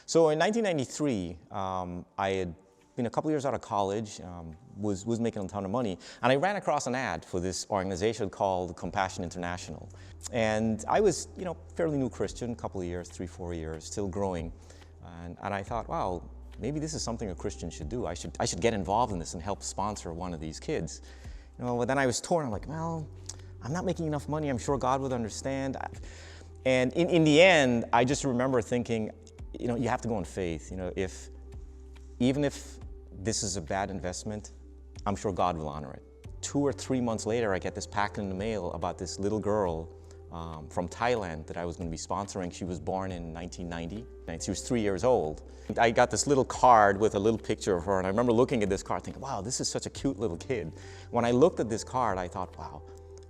So in 1993, I had been a couple years out of college, was making a ton of money, and I ran across an ad for this organization called Compassion International. And I was, fairly new Christian, a couple of years, 3-4 years, still growing. And I thought, wow, maybe this is something a Christian should do. I should get involved in this and help sponsor one of these kids. But then I was torn. I'm like, well, I'm not making enough money. I'm sure God would understand. And in the end, I just remember thinking, you have to go in faith. Even if this is a bad investment, I'm sure God will honor it. 2 or 3 months later, I get this packet in the mail about this little girl from Thailand that I was going to be sponsoring. She was born in 1990, and she was 3 years old. I got this little card with a little picture of her, and I remember looking at this card thinking, wow, this is such a cute little kid. When I looked at this card, I thought, wow,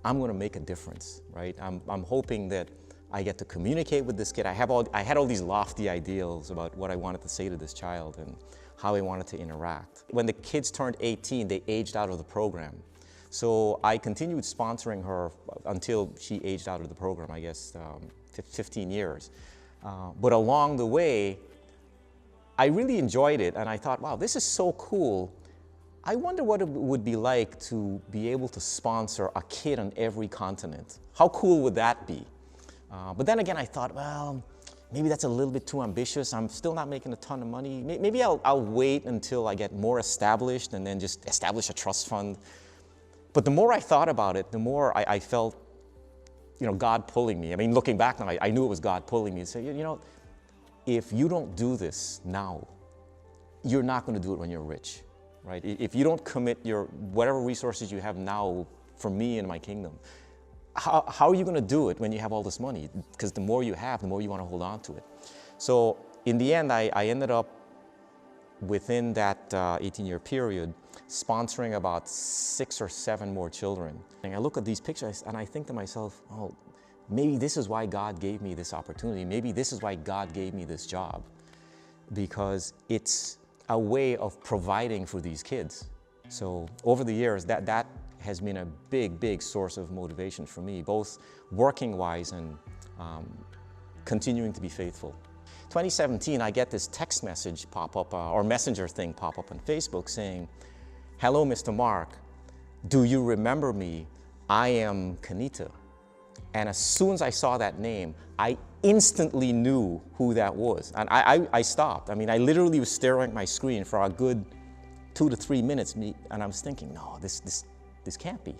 I'm going to make a difference, right? I'm hoping that I get to communicate with this kid. I had all these lofty ideals about what I wanted to say to this child and how I wanted to interact. When the kids turned 18, they aged out of the program. So I continued sponsoring her until she aged out of the program, I guess 15 years. But along the way, I really enjoyed it, and I thought, wow, this is so cool. I wonder what it would be like to be able to sponsor a kid on every continent. How cool would that be? But then again, I thought, well, maybe that's a little bit too ambitious. I'm still not making a ton of money. Maybe I'll wait until I get more established and then just establish a trust fund. But the more I thought about it, the more I felt, God pulling me. I mean, looking back now, I knew it was God pulling me and say, if you don't do this now, you're not going to do it when you're rich, right? If you don't commit whatever resources you have now for me and my kingdom, how are you going to do it when you have all this money? Because the more you have, the more you want to hold on to it. So in the end, I ended up, within that 18-year period, sponsoring about 6 or 7 more children. And I look at these pictures and I think to myself, oh, maybe this is why God gave me this opportunity. Maybe this is why God gave me this job. Because it's a way of providing for these kids. So over the years, that has been a big source of motivation for me, both working-wise and continuing to be faithful. 2017, I get this text message pop up, or messenger thing pop up on Facebook saying, hello, Mr. Mark, do you remember me? I am Kanita. And as soon as I saw that name, I instantly knew who that was. And I stopped. I mean, I literally was staring at my screen for a good 2 to 3 minutes, and I was thinking, no, this can't be.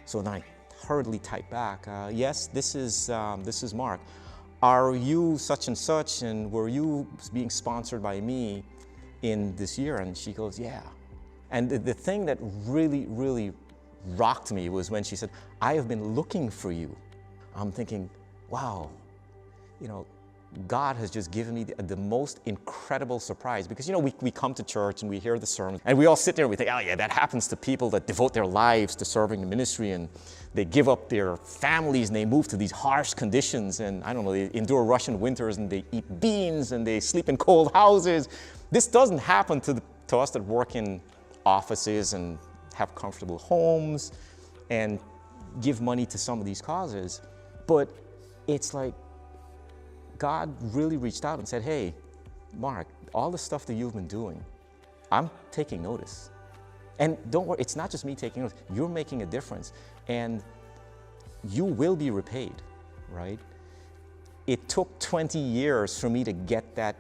So then I hurriedly typed back, yes, this is Mark. Are you such and such, and were you being sponsored by me in this year? And she goes, yeah. And the thing that really rocked me was when she said, I have been looking for you. I'm thinking, wow, God has just given me the most incredible surprise, because we come to church and we hear the sermon and we all sit there and we think, oh yeah, that happens to people that devote their lives to serving the ministry, and they give up their families and they move to these harsh conditions, and I don't know, they endure Russian winters and they eat beans and they sleep in cold houses. This doesn't happen to us that work in offices and have comfortable homes and give money to some of these causes. But it's like God really reached out and said, hey, Mark, all the stuff that you've been doing, I'm taking notice. And don't worry, it's not just me taking notice. You're making a difference, and you will be repaid, right? It took 20 years for me to get that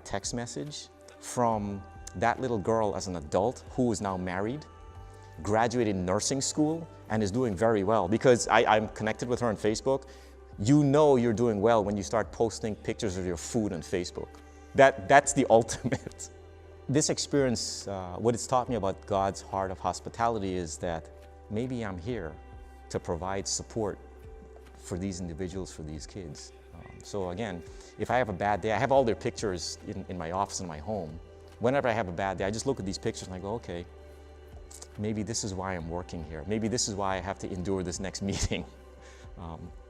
text message from that little girl as an adult who is now married, graduated nursing school, and is doing very well. Because I'm connected with her on Facebook. You're doing well when you start posting pictures of your food on Facebook. That's the ultimate. This experience, what it's taught me about God's heart of hospitality is that maybe I'm here to provide support for these individuals, for these kids. So again, if I have a bad day, I have all their pictures in my office in my home. Whenever I have a bad day, I just look at these pictures and I go, okay, maybe this is why I'm working here. Maybe this is why I have to endure this next meeting.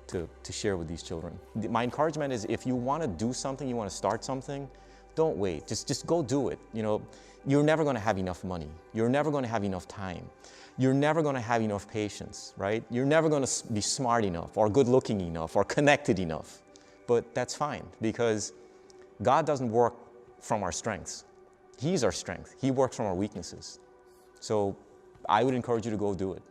To share with these children. My encouragement is, if you want to do something, you want to start something, don't wait. Just go do it. You're never going to have enough money. You're never going to have enough time. You're never going to have enough patience, right? You're never going to be smart enough or good looking enough or connected enough. But that's fine, because God doesn't work from our strengths. He's our strength. He works from our weaknesses. So I would encourage you to go do it.